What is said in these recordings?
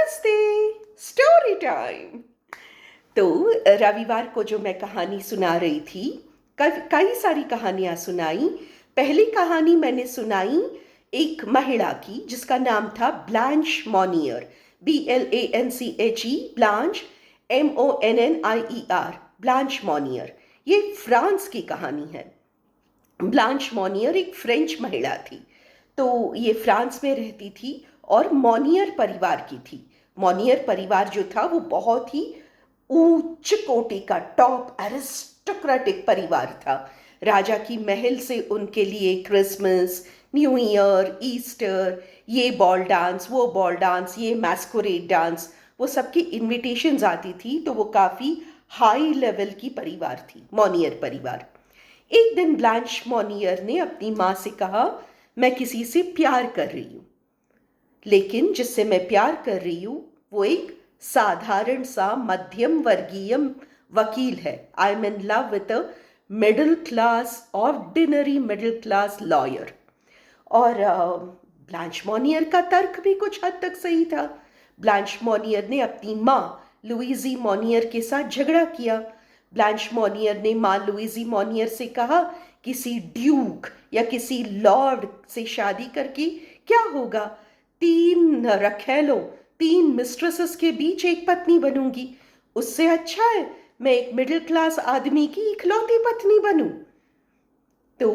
नमस्ते। Story time. तो रविवार को जो मैं कहानी सुना रही थी, कई सारी कहानियां सुनाई। पहली कहानी मैंने सुनाई एक महिला की जिसका नाम था Blanche Monnier. BLANCHE, Blanche, MONNIER, Blanche Monnier. ये फ्रांस की कहानी है। ब्लांच मॉनियर एक फ्रेंच महिला थी। तो ये फ्रांस में रहती थी और मॉनियर परिवार की थी। मॉनियर परिवार जो था वो बहुत ही उच्च कोटि का टॉप एरिस्टोक्रेटिक परिवार था। राजा की महल से उनके लिए क्रिसमस, न्यू ईयर, ईस्टर, ये बॉल डांस, वो बॉल डांस, ये मैस्कुरेड डांस, वो सबकी इनविटेशंस आती थी। तो वो काफ़ी हाई लेवल की परिवार थी, मॉनियर परिवार। एक दिन ब्लांच मॉनियर ने अपनी माँ से कहा, मैं किसी से प्यार कर रही हूँ, लेकिन जिससे मैं प्यार कर रही हूँ वो एक साधारण सा मध्यम वर्गीय वकील है। I am in love with a middle class, ordinary middle class lawyer. और ब्लांच मॉनियर का तर्क भी कुछ हद तक सही था। ब्लांच मॉनियर ने अपनी माँ लुइजी मॉनियर के साथ झगड़ा किया। ब्लांच मॉनियर ने माँ लुइजी मॉनियर से कहा, किसी ड्यूक या किसी लॉर्ड से शादी करके क्या होगा? 3 रखैलों, 3 मिस्ट्रेसेस के बीच एक पत्नी बनूंगी। उससे अच्छा है मैं एक मिडिल क्लास आदमी की इकलौती पत्नी बनूं। तो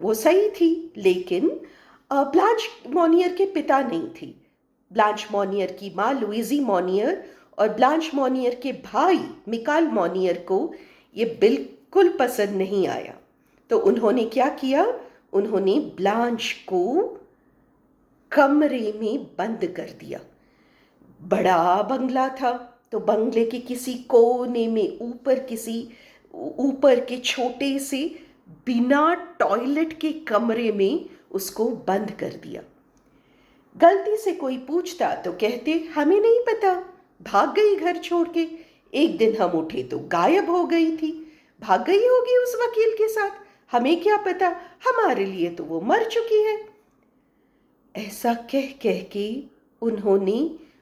वो सही थी, लेकिन ब्लांच मॉनियर के पिता नहीं थी। ब्लांच मॉनियर की माँ लुइजी मॉनियर और ब्लांच मॉनियर के भाई मिकाल मॉनियर को ये बिल्कुल पसंद नहीं आया। तो उन्होंने क्या किया? उन्होंने ब्लांच को कमरे में बंद कर दिया। बड़ा बंगला था, तो बंगले के किसी कोने में ऊपर के छोटे से बिना टॉयलेट के कमरे में उसको बंद कर दिया। गलती से कोई पूछता तो कहते हमें नहीं पता, भाग गई घर छोड़ के। एक दिन हम उठे तो गायब हो गई थी। भाग गई होगी उस वकील के साथ, हमें क्या पता, हमारे लिए तो वो मर चुकी है। ऐसा कह कह के उन्होंने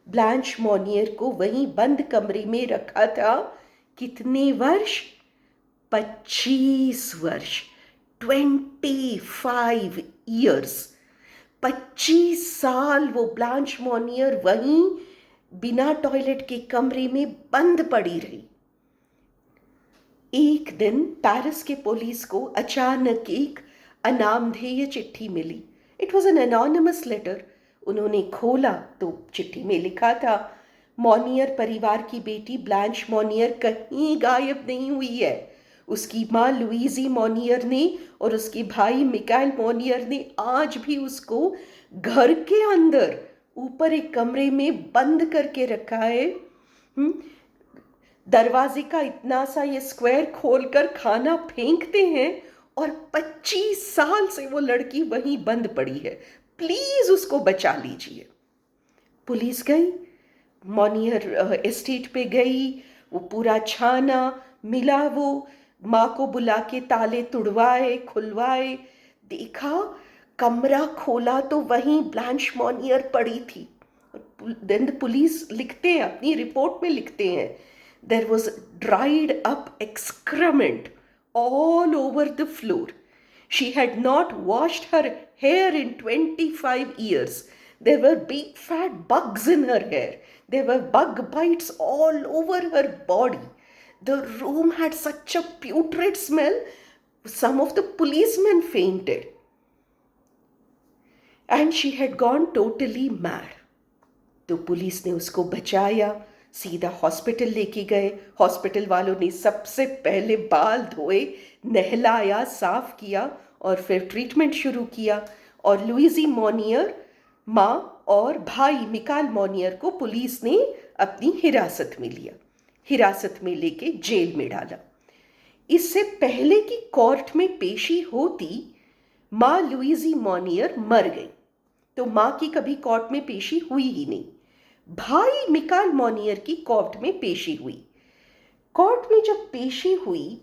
ब्लांच मॉनियर को वहीं बंद कमरे में रखा था। कितने वर्ष? 25 वर्ष। 25 ईयर्स। 25 साल वो ब्लांच मॉनियर वहीं बिना टॉयलेट के कमरे में बंद पड़ी रही। एक दिन पेरिस के पुलिस को अचानक एक अनामधेय चिट्ठी मिली। It was an anonymous letter. उन्होंने खोला तो चिट्ठी में लिखा था, मॉनियर परिवार की बेटी ब्लांच मॉनियर कहीं गायब नहीं हुई है। उसकी माँ लुइजी मॉनियर ने और उसके भाई मिकाइल मॉनियर ने आज भी उसको घर के अंदर ऊपर एक कमरे में बंद करके रखा है। दरवाजे का इतना सा ये स्क्वायर खोलकर खाना फेंकते हैं, और 25 साल से वो लड़की वहीं बंद पड़ी है। प्लीज उसको बचा लीजिए। पुलिस गई, मॉनियर एस्टेट पे गई, वो पूरा छाना, मिला वो, माँ को बुला के ताले तुड़वाए, खुलवाए, देखा, कमरा खोला तो वहीं ब्लांच मॉनियर पड़ी थी। देन पुलिस लिखते हैं, अपनी रिपोर्ट में लिखते हैं, there was dried up excrement all over the floor. She had not washed her hair in 25 years. There were big fat bugs in her hair. There were bug bites all over her body. The room had such a putrid smell, some of the policemen fainted. And she had gone totally mad. तो police ने उसको बचाया, सीधा hospital लेके गए। Hospital वालों ने सबसे पहले बाल धोए, नहलाया, साफ किया और फिर ट्रीटमेंट शुरू किया। और लुइजी मॉनियर, माँ और भाई मिकाल मॉनियर को पुलिस ने अपनी हिरासत में लिया, हिरासत में लेके जेल में डाला। इससे पहले कि कोर्ट में पेशी होती, माँ लुइजी मॉनियर मर गई। तो माँ की कभी कोर्ट में पेशी हुई ही नहीं। भाई मिकाल मॉनियर की कोर्ट में पेशी हुई। कोर्ट में जब पेशी हुई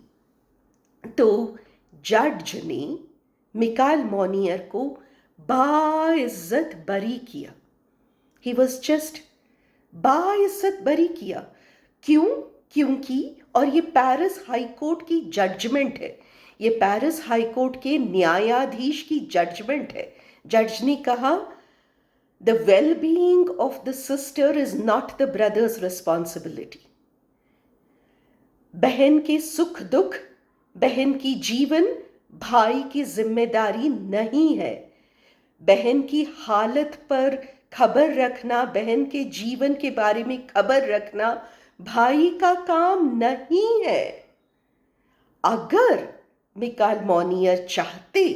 तो जज ने मिकाल मॉनियर को बाइज्जत बरी किया। ही वॉज जस्ट बाइज्जत बरी किया। क्यों? क्योंकि, और ये पेरिस हाई कोर्ट की जजमेंट है, ये पेरिस हाई कोर्ट के न्यायाधीश की जजमेंट है। जज ने कहा the well being of the sister is not the brothers responsibility. बहन के सुख दुख, बहन की जीवन भाई की जिम्मेदारी नहीं है। बहन की हालत पर खबर रखना, बहन के जीवन के बारे में खबर रखना भाई का काम नहीं है। अगर मिकाल मोनियर चाहते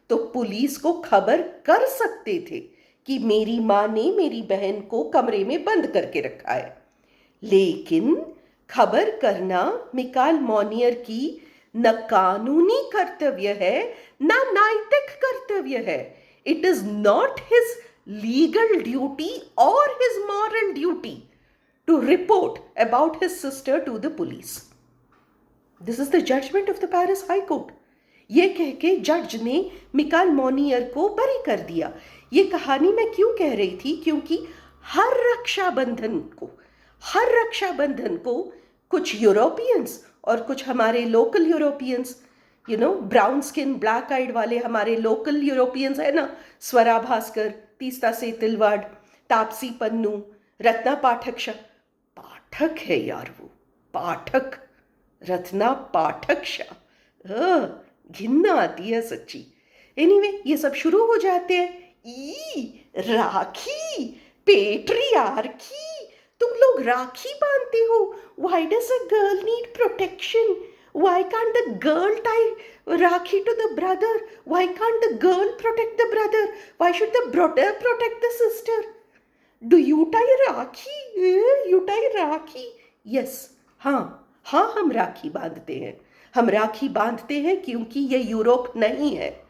तो पुलिस को खबर कर सकते थे कि मेरी मां ने मेरी बहन को कमरे में बंद करके रखा है, लेकिन खबर करना मिकाल मोनियर की न कानूनी कर्तव्य है न नैतिक कर्तव्य है। It is not his legal duty और his moral duty to report about his sister to the police. This is the judgment of the Paris high court. ये कह के जज ने मिकाल मोनियर को बरी कर दिया। ये कहानी मैं क्यों कह रही थी? क्योंकि हर रक्षाबंधन को कुछ यूरोपियंस और कुछ हमारे local Europeans, brown skin black eyed वाले हमारे लोकल यूरोपियंस है ना, स्वरा भास्कर, तीस्ता सेतलवाड, तापसी पन्नू, रत्ना पाठक शाह। पाठक है यार वो, पाठक, रत्ना पाठक शाह। घिन्ना आती है सच्ची। एनीवे, ये सब शुरू हो जाते हैं। राखी, पेट्रियार्की, तुम लोग राखी बांधते हो। Why does a girl need protection? Why can't the girl tie Rakhi to the brother? Why can't the girl protect the brother? Why should the brother protect the sister? Do you tie Rakhi? You tie Rakhi? Yes. हाँ, हम राखी बांधते हैं। हम राखी बांधते हैं क्योंकि ये Europe नहीं है।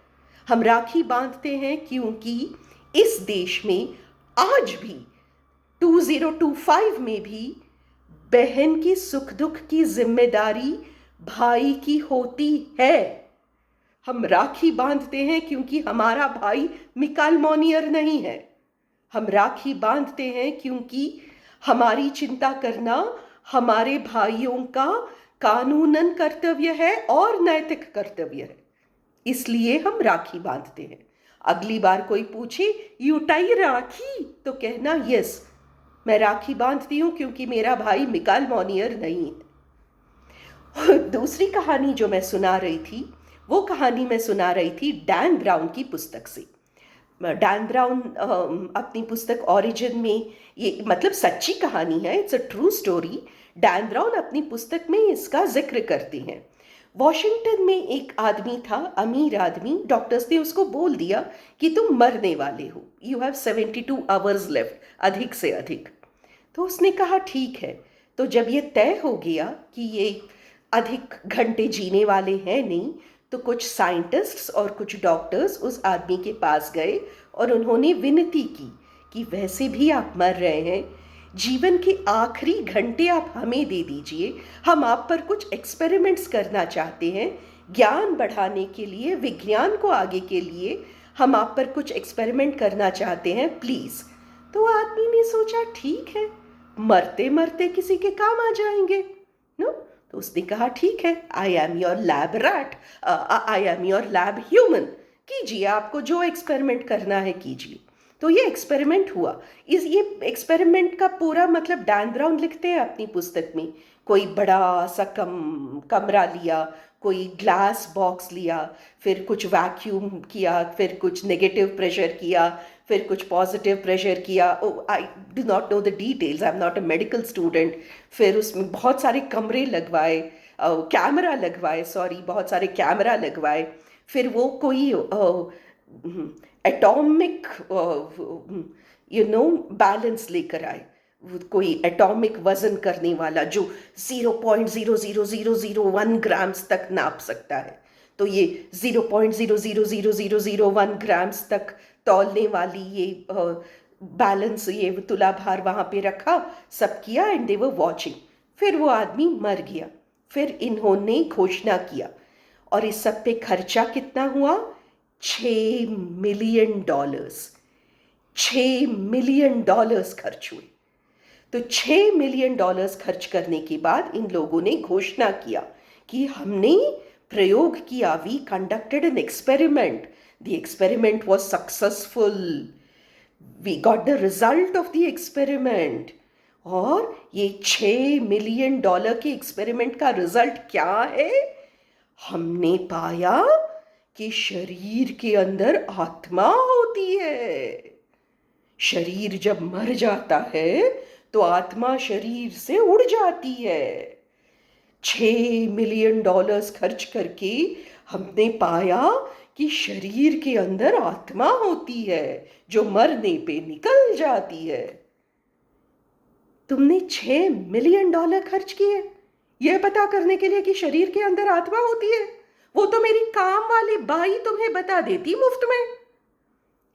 हम राखी बांधते हैं क्योंकि इस देश में आज भी 2025 में भी बहन की सुख दुख की जिम्मेदारी भाई की होती है। हम राखी बांधते हैं क्योंकि हमारा भाई मिकाल मोनियर नहीं है। हम राखी बांधते हैं क्योंकि हमारी चिंता करना हमारे भाइयों का कानूनन कर्तव्य है और नैतिक कर्तव्य है। इसलिए हम राखी बांधते हैं। अगली बार कोई पूछे यू टाई राखी, तो कहना यस, मैं राखी बांधती हूं क्योंकि मेरा भाई मिकाल मोनियर नहीं है। दूसरी कहानी जो मैं सुना रही थी, वो कहानी मैं सुना रही थी डैन ब्राउन की पुस्तक से। डैन ब्राउन अपनी पुस्तक ओरिजिन में, ये मतलब सच्ची कहानी है, it's a true story. Dan brown अपनी पुस्तक में इसका जिक्र करती हैं। वॉशिंगटन में एक आदमी था, अमीर आदमी। डॉक्टर्स ने उसको बोल दिया कि तुम मरने वाले हो, यू हैव 72 आवर्स लेफ्ट, अधिक से अधिक। तो उसने कहा ठीक है। तो जब ये तय हो गया कि ये अधिक घंटे जीने वाले हैं नहीं, तो कुछ साइंटिस्ट्स और कुछ डॉक्टर्स उस आदमी के पास गए और उन्होंने विनती की कि वैसे भी आप मर रहे हैं, जीवन के आखिरी घंटे आप हमें दे दीजिए, हम आप पर कुछ एक्सपेरिमेंट्स करना चाहते हैं, ज्ञान बढ़ाने के लिए, विज्ञान को आगे के लिए हम आप पर कुछ एक्सपेरिमेंट करना चाहते हैं, प्लीज़। तो आदमी ने सोचा ठीक है, मरते मरते किसी के काम आ जाएंगे, नो। तो उसने कहा ठीक है, I am your lab rat, I am your lab human, कीजिए, आपको जो एक्सपेरिमेंट करना है कीजिए। तो ये एक्सपेरिमेंट हुआ। ये एक्सपेरिमेंट का पूरा मतलब डैन ब्राउन लिखते हैं अपनी पुस्तक में। कोई बड़ा सा कमरा लिया, कोई ग्लास बॉक्स लिया, फिर कुछ वैक्यूम किया, फिर कुछ नेगेटिव प्रेशर किया, फिर कुछ पॉजिटिव प्रेशर किया। I do not know the details, I am not a medical student. फिर उसमें बहुत सारे कमरे लगवाए, कैमरा लगवाए, बहुत सारे कैमरा लगवाए। फिर वो कोई एटॉमिक बैलेंस लेकर आए, कोई एटॉमिक वजन करने वाला जो 0.00001 ग्राम्स तक नाप सकता है। तो ये 0.00001 ग्राम्स तक तौलने वाली ये बैलेंस, ये तुला भार वहाँ पे रखा, सब किया, एंड दे वर वॉचिंग। फिर वो आदमी मर गया। फिर इन्होंने घोषणा किया, और इस सब पे खर्चा कितना हुआ? $6 मिलियन। $6 मिलियन खर्च हुए। तो $6 मिलियन खर्च करने के बाद इन लोगों ने घोषणा किया कि हमने प्रयोग किया, we conducted an experiment, the experiment was successful, we got the result of the experiment. और ये $6 मिलियन के एक्सपेरिमेंट का रिजल्ट क्या है? हमने पाया कि शरीर के अंदर आत्मा होती है। शरीर जब मर जाता है तो आत्मा शरीर से उड़ जाती है। $6 मिलियन खर्च करके हमने पाया कि शरीर के अंदर आत्मा होती है जो मरने पे निकल जाती है। तुमने $6 मिलियन खर्च किए यह पता करने के लिए कि शरीर के अंदर आत्मा होती है? वो तो मेरी काम वाली बाई तुम्हें बता देती मुफ्त में,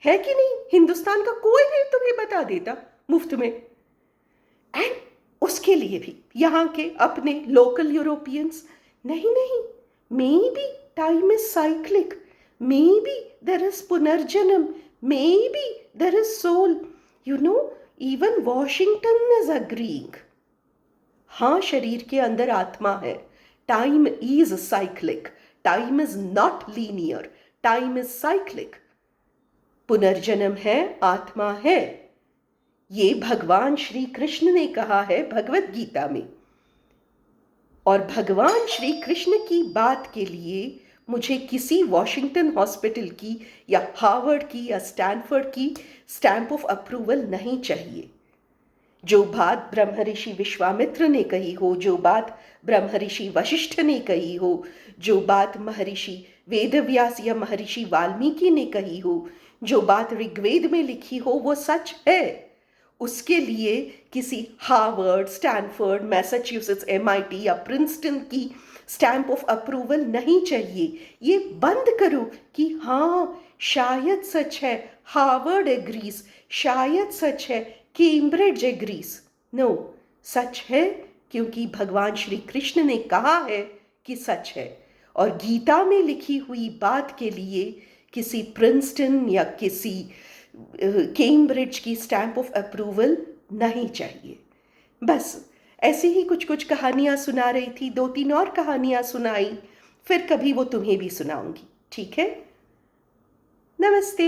है कि नहीं? हिंदुस्तान का कोई भी तुम्हें बता देता मुफ्त में। एंड उसके लिए भी यहाँ के अपने लोकल यूरोपियंस, नहीं नहीं, maybe time is cyclic, maybe there is पुनर्जन्म, maybe there is soul, you know, even Washington is agreeing. हाँ, शरीर के अंदर आत्मा है। Time is cyclic, time is not linear, time is cyclic. पुनर्जन्म है, आत्मा है, ये भगवान श्री कृष्ण ने कहा है भगवत गीता में। और भगवान श्री कृष्ण की बात के लिए मुझे किसी वॉशिंगटन हॉस्पिटल की या हार्वर्ड की या स्टैनफोर्ड की स्टैंप ऑफ अप्रूवल नहीं चाहिए। जो बात ब्रह्मऋषि विश्वामित्र ने कही हो, जो बात ब्रह्मऋषि वशिष्ठ ने कही हो, जो बात महर्षि वेदव्यास या महर्षि वाल्मीकि ने कही हो, जो बात ऋग्वेद में लिखी हो, वो सच है। उसके लिए किसी हार्वर्ड, स्टैनफोर्ड, मैसाचुसेट्स, MIT या प्रिंसटन की स्टैंप ऑफ अप्रूवल नहीं चाहिए। ये बंद करो कि हाँ शायद सच है, हार्वर्ड एग्रीज, शायद सच है, कैम्ब्रिज एग्रीज। नो, सच है क्योंकि भगवान श्री कृष्ण ने कहा है कि सच है। और गीता में लिखी हुई बात के लिए किसी प्रिंसटन या किसी कैम्ब्रिज की स्टैंप ऑफ अप्रूवल नहीं चाहिए। बस ऐसी ही कुछ कुछ कहानियाँ सुना रही थी, 2-3 और कहानियाँ सुनाई, फिर कभी वो तुम्हें भी सुनाऊंगी, ठीक है? नमस्ते।